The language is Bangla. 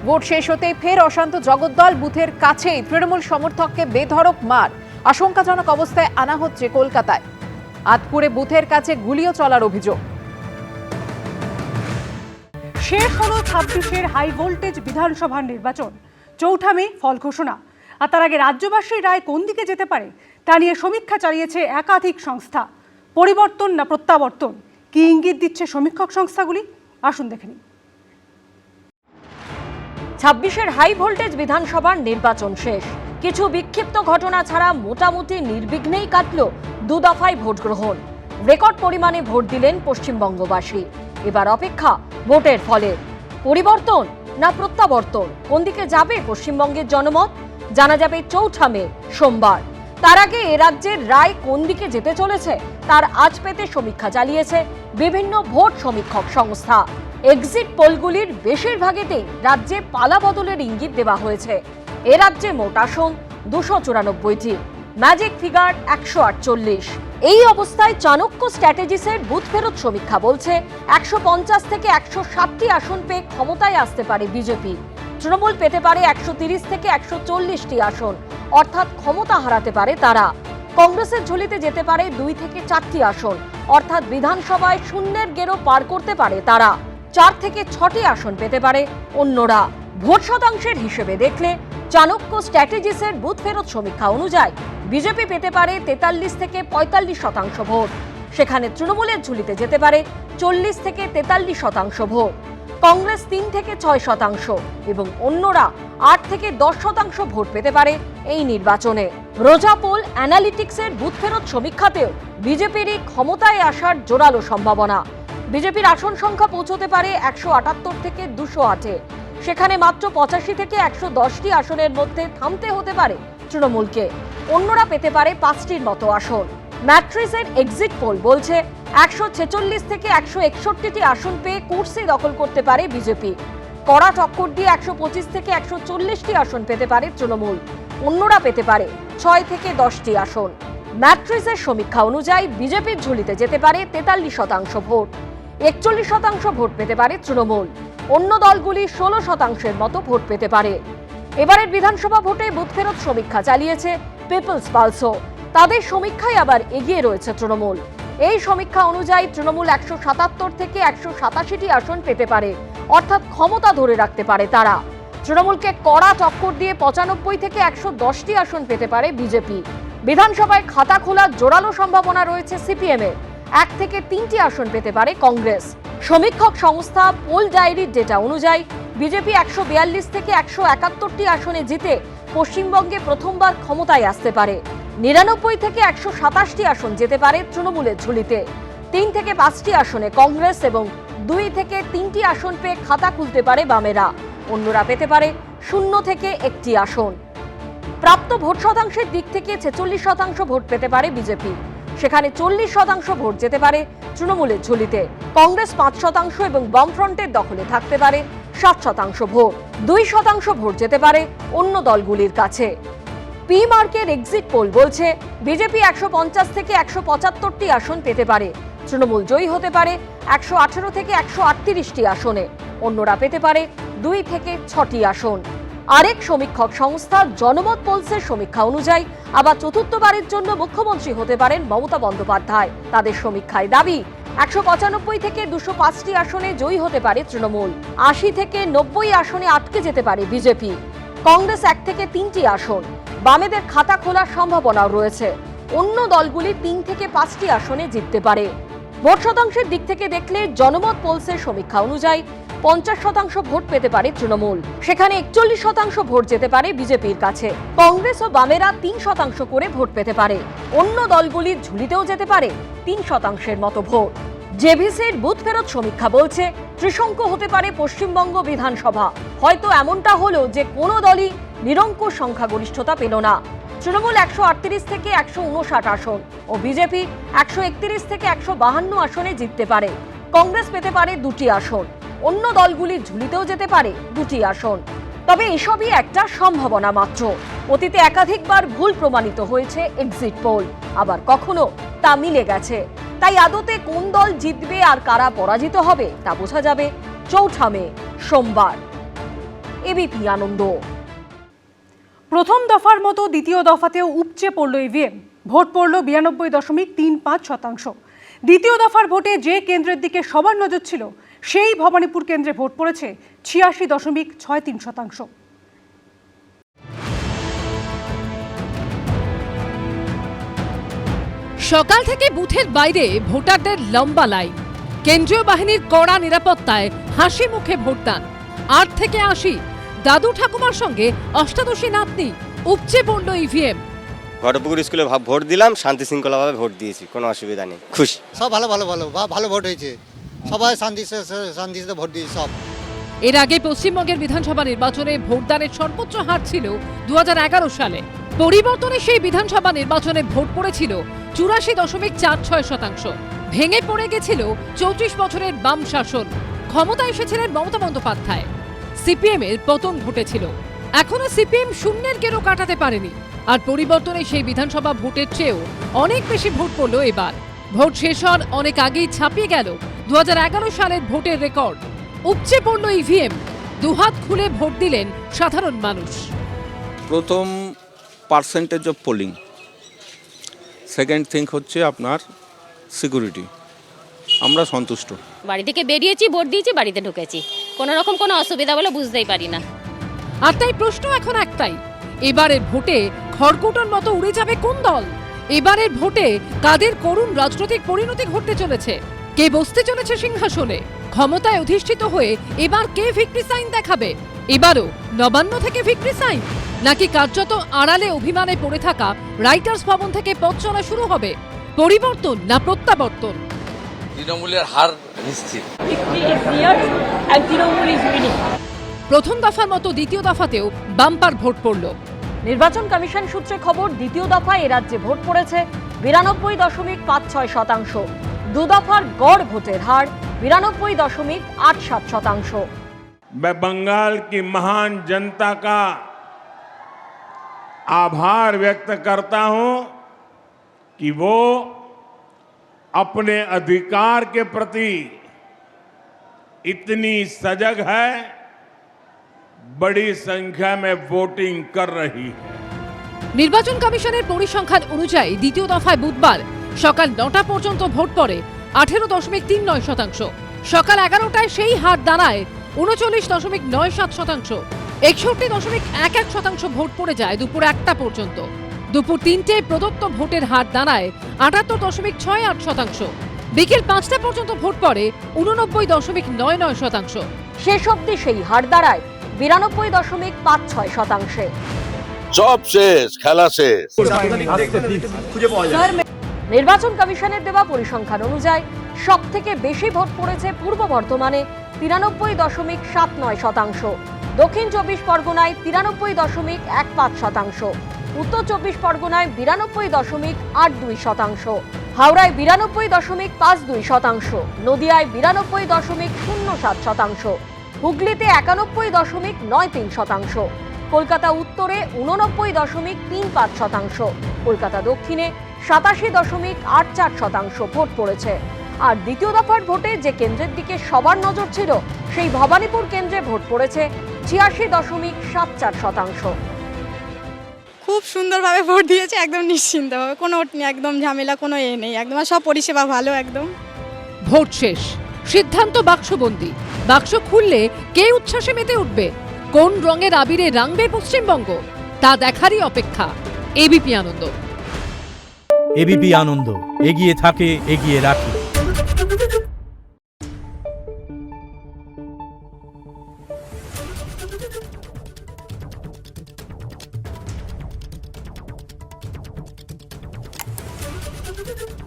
ভোট শেষ হতেই ফের অশান্ত জগদ্দল, বুথের কাছেই তৃণমূল সমর্থককে বেধড়ক মার, আশঙ্কাজনক অবস্থায় আনা হচ্ছে কলকাতায়। আতপুরে বুথের কাছে গুলিও চলার অভিযোগ। শেষ হলো 26-এর হাই ভোল্টেজ বিধানসভার নির্বাচন। 4 মে ফল ঘোষণা। আর তার আগে রাজ্যবাসীর রায় কোন দিকে যেতে পারে তা নিয়ে সমীক্ষা চালিয়েছে একাধিক সংস্থা। পরিবর্তন না প্রত্যাবর্তন, কি ইঙ্গিত দিচ্ছে সমীক্ষক সংস্থাগুলি, আসুন দেখে নিন। 26-এর হাই ভোল্টেজ বিধানসভার নির্বাচন শেষ। কিছু বিক্ষিপ্ত ঘটনা ছাড়া মোটামুটি নির্বিঘ্নেই কাটল 2 দফায় ভোট গ্রহণ। রেকর্ড পরিমাণে ভোট দিলেন পশ্চিমবঙ্গবাসী। এবার অপেক্ষা ভোটের ফলে। পরিবর্তন না প্রত্যাবর্তন, কোন দিকে যাবে পশ্চিমবঙ্গের জনমত জানা যাবে 4 মে সোমবার। তার আগে এ রাজ্যের রায় কোন দিকে যেতে চলেছে তার আজ পেতে সমীক্ষা চালিয়েছে বিভিন্ন ভোট সমীক্ষক সংস্থা। এক্সিট পোলগুলির বেশিরভাগেতেই রাজ্যে পালা বদলের ইঙ্গিত দেওয়া হয়েছে। এ রাজ্যে মোট আসন 294টি, ম্যাজিক ফিগার 148। এই অবস্থায় চাণক্য স্ট্র্যাটেজিসের বুথ ফেরত সমীক্ষা বলছে 150 থেকে 160টি আসন পেয়ে ক্ষমতায় আসতে পারে বিজেপি। তৃণমূল পেতে পারে 130 থেকে 140টি আসন, অর্থাৎ ক্ষমতা হারাতে পারে তারা। কংগ্রেসের ঝুলিতে যেতে পারে 2 থেকে 4টি আসন, অর্থাৎ বিধানসভায় শূন্যের গেরো পার করতে পারে তারা। 4 থেকে 6টি আসন পেতে পারে অন্যরা। ভোট শতাংশের হিসেবে দেখলে চাণক্য স্ট্র্যাটেজিসের বুথ ফেরত সমীক্ষা অনুযায়ী বিজেপি পেতে পারে 43 থেকে 45% ভোট। সেখানে তৃণমূলের ঝুলিতে যেতে পারে 40 থেকে 43% ভোট। কংগ্রেস 3 থেকে 6% এবং অন্যরা 8 থেকে 10% ভোট পেতে পারে এই নির্বাচনে। রোজা পোল অ্যানালিটিক্সের বুথ ফেরত সমীক্ষাতেও বিজেপিরই ক্ষমতায় আসার জোরালো সম্ভাবনা। বিজেপির আসন সংখ্যা পৌঁছতে পারে 178 থেকে 208-এ। সেখানে মাত্র 85 থেকে 110টি আসনের মধ্যে থামতে হতে পারে তৃণমূলকে। অন্যরা পেতে পারে 5টির মতো আসন। ম্যাট্রিসের এক্সিট পোল বলছে 146 থেকে 161টি আসন পেয়ে কুর্সি দখল করতে পারে বিজেপি। কড়া টক্কর দিয়ে 125 থেকে 140টি আসন পেতে পারে তৃণমূল। অন্যরা পেতে পারে 6 থেকে 10টি আসন। ম্যাট্রিসের সমীক্ষা অনুযায়ী বিজেপির ঝুলিতে যেতে পারে 43% ভোট। 41% ভোট পেতে পারে তৃণমূল। অন্য দলগুলি 16%-এর মতো ভোট পেতে পারে। এবারের বিধানসভা ভোটে বুথ ফেরত সমীক্ষা চালিয়েছে পিপলস পালসও। তাদের সমীক্ষায় আবার এগিয়ে রয়েছে তৃণমূল। এই সমীক্ষা অনুযায়ী তৃণমূল 177 থেকে 187টি আসন পেতে পারে, অর্থাৎ ক্ষমতা ধরে রাখতে পারে তারা। তৃণমূলকে কড়া টক্কর দিয়ে 95 থেকে 110টি আসন পেতে পারে বিজেপি। বিধানসভায় খাতা খোলার জোরালো সম্ভাবনা রয়েছে সিপিএম-এর। 1 থেকে 3টি আসন পেতে পারে কংগ্রেস। সমীক্ষক সংস্থা পোল ডায়েরির ডেটা অনুযায়ী বিজেপি 142 থেকে 171টি আসনে জিতে পশ্চিমবঙ্গে প্রথমবার ক্ষমতায় আসতে পারে। 99 থেকে 127টি আসন যেতে পারে তৃণমূলের ঝুলিতে। 3 থেকে 5টি আসনে কংগ্রেস এবং 2 থেকে 3টি আসন পেয়ে খাতা খুলতে পারে বামেরা। অন্যরা পেতে পারে 0 থেকে 1টি আসন। প্রাপ্ত ভোট শতাংশের দিক থেকে 46% ভোট পেতে পারে বিজেপি। সেখানে 40% ভোট যেতে পারে তৃণমূলের ঝুলিতে। কংগ্রেস 5% এবং বামফ্রন্টের দখলে থাকতে পারে 7% ভোট। 2% ভোট যেতে পারে অন্য দলগুলির কাছে। পি মার্কের এক্সিট পোল বলছে বিজেপি 150 থেকে 175টি আসন পেতে পারে। তৃণমূল জয়ী হতে পারে 118 থেকে 138টি আসনে। অন্যরা পেতে পারে 2 থেকে 6টি আসন। আরেক সমীক্ষক সংস্থা জনমত পোলসের সমীক্ষা অনুযায়ী আবার চতুর্থবারের জন্য মুখ্যমন্ত্রী হতে পারেন মমতা বন্দ্যোপাধ্যায়। তাদের সমীক্ষায় দাবি 195 থেকে 205টি আসনে জয়ী হতে পারে তৃণমূল। 80 থেকে 90 আসনে আটকে যেতে পারে বিজেপি। কংগ্রেস 1 থেকে 3টি আসন। বামেদের খাতা খোলার সম্ভাবনাও রয়েছে। অন্য দলগুলি 3 থেকে 5টি আসনে জিততে পারে। ভোট শতাংশের দিক থেকে দেখলে জনমত পোলসের সমীক্ষা অনুযায়ী 50% ভোট পেতে পারে তৃণমূল। সেখানে 41% ভোট যেতে পারে বিজেপির কাছে। কংগ্রেস ও বামেরা 3% করে ভোট পেতে পারে। অন্য দলগুলির ঝুলিতেও যেতে পারে 3%-এর মতো ভোট। জেভিসির বুথ ফেরত সমীক্ষা বলছে ত্রিশঙ্ক হতে পারে পশ্চিমবঙ্গ বিধানসভা। হয়তো এমনটা হলো যে কোনো দলই নিরঙ্কুশ সংখ্যাগরিষ্ঠতা পেল না। তৃণমূল 138 থেকে 159 আসন ও বিজেপি 131 থেকে 152 আসনে জিততে পারে। কংগ্রেস পেতে পারে 2টি আসন। অন্য দলগুলির ঝুলিতেও যেতে পারে 2টি আসন। তবে এসবই একটা সম্ভাবনা মাত্র। অতীতে একাধিকবার ভুল প্রমাণিত হয়েছে এক্সিট পোল, আবার কখনো তা মিলে গেছে। তাই আদতে কোন দল জিতবে আর কারা পরাজিত হবে তা বোঝা যাবে 4 মে সোমবার। এবিপি আনন্দ। প্রথম দফার মতো দ্বিতীয় দফাতেও উপচে পড়ল ইভিএম। ভোট পড়ল 92.35%। দ্বিতীয় দফার ভোটে যে কেন্দ্রের দিকে সবার নজর ছিল সেই ভবানীপুর কেন্দ্রে ভোট পড়েছে 86.63%। সকাল থেকে বুথের বাইরে ভোটারদের লম্বা লাইন, কেন্দ্রীয় বাহিনীর কড়া নিরাপত্তায় হাসি মুখে ভোটদান। 8 থেকে 80 দাদু ঠাকুমার সঙ্গে অষ্টাদশী নাতনি, উপচে পড়ল ইভিএম। ঘটপুকুর স্কুলে ভোট দিলাম, শান্তি শৃঙ্খলাভাবে ভোট দিয়েছি, কোনো অসুবিধা নেই, খুশি। সব ভালো ভোট হয়েছে, সবাই শান্তিতে ভোট দিয়েছে সব। এর আগে পশ্চিমবঙ্গের বিধানসভা নির্বাচনে ভোটদানের সর্বোচ্চ হার ছিল 2011 সালে। পরিবর্তনে সেই বিধানসভা নির্বাচনে ভোট পড়েছিল 84.46%। ভেঙে পড়ে গেছিল 34 বছরের বাম শাসন। ক্ষমতায় এসেছিলেন মমতা বন্দ্যোপাধ্যায়। সিপিএম এর পতন ঘটেছিল। এখনো সিপিএম শূন্যের গেরো কাটাতে পারেনি। আর পরিবর্তনে সেই বিধানসভা ভোটের চেয়েও অনেক বেশি ভোট পড়ল এবার। ভোট শেষ হওয়ার অনেক আগেই ছাপিয়ে গেল 2011 সালের ভোটের রেকর্ড। উপচে পড়ল ইভিএম। দুহাত খুলে ভোট দিলেন সাধারণ মানুষ। প্রথম percentage of polling, second thing হচ্ছে আপনার সিকিউরিটি। আমরা সন্তুষ্ট। বাড়ি থেকে বেরিয়েছি, ভোট দিয়েছি, বাড়িতে ঢুকেছি, কোনো রকম কোনো অসুবিধা বলে বুঝতেই পারি না। আর তাই প্রশ্ন এখন একটাই, এবারের ভোটে খড়কুটোর মতো উড়ে যাবে কোন দল? এবারের ভোটে কাদের করুণ রাজনৈতিক পরিণতি ঘটতে চলেছে? কে বসতে চলেছে সিংহাসনে? ক্ষমতায় অধিষ্ঠিত হয়ে এবার কে ভিক্টরি সাইন দেখাবে? এবারও নবান্ন থেকে ভিক্টরি সাইন, নাকি কার্যত আড়ালে অভিমানে পড়ে থাকা রাইটার্স ভবন থেকে পথ চলা শুরু হবে? পরিবর্তন না প্রত্যাবর্তন? তৃণমূলের হার নিশ্চিত। প্রথম দফার মতো দ্বিতীয় দফাতেও বাম্পার ভোট পড়ল। নির্বাচন কমিশন সূত্রে খবর, দ্বিতীয় দফায় এ রাজ্যে ভোট পড়েছে 92.57%। দু দফার গড় ভোটের হার 92.87%। मैं बंगाल की महान जनता का आभार व्यक्त करता हूं कि वो अपने अधिकार के प्रति इतनी सजग है, बड़ी संख्या में वोटिंग कर रही है। নির্বাচন কমিশনের পরিসংখ্যান অনুযায়ী দ্বিতীয় দফায় বুধবার সকাল 9টা পর্যন্ত ভোট পড়ে 18.39%। সকাল 11টায় সেই হার দাঁড়ায় 39.97%। 61.11% ভোট পড়ে যায় দুপুর 1টা পর্যন্ত। দুপুর 3টেয় প্রদত্ত ভোটের হার দাঁড়ায় 78.68%। বিকেল 5টা পর্যন্ত ভোট পড়ে 89.99%। শেষ অবধি সেই হার দাঁড়ায় 92.56%। সব শেষ, খেলা শেষ। নির্বাচন কমিশনের দেওয়া পরিসংখ্যান অনুযায়ী সব থেকে বেশি ভোট পড়েছে পূর্ব বর্ধমানে 93.79%, দক্ষিণ 24 পরগনায় 93.15%, উত্তর 24 পরগনায় 92.82%, হাওড়ায় 92.52%, নদিয়ায় 92.07%, হুগলিতে 91.93%, কলকাতা উত্তরে 89.35%, কলকাতা দক্ষিণে 87.84% ভোট পড়েছে। আর দ্বিতীয় দফার ভোটে যে কেন্দ্রের দিকে সবার নজর ছিল সেই ভবানীপুর কেন্দ্রে ভোট পড়েছে 86.74%। খুব সুন্দরভাবে ভোট দিয়েছে, একদম নিশ্চিন্তভাবে, কোনো একদম ঝামেলা কোনো নেই, একদম সব পরিষেবা ভালো একদম। ভোট শেষ, সিদ্ধান্ত বাক্সবন্দি। বাক্স খুললে কে উচ্ছ্বাসে মেতে উঠবে? কোন রঙের আবিরে রাঙবে পশ্চিমবঙ্গ? তা দেখারই অপেক্ষা। এবিপি আনন্দ। এবিপি আনন্দ, এগিয়ে থাকে, এগিয়ে রাখে। Thank you.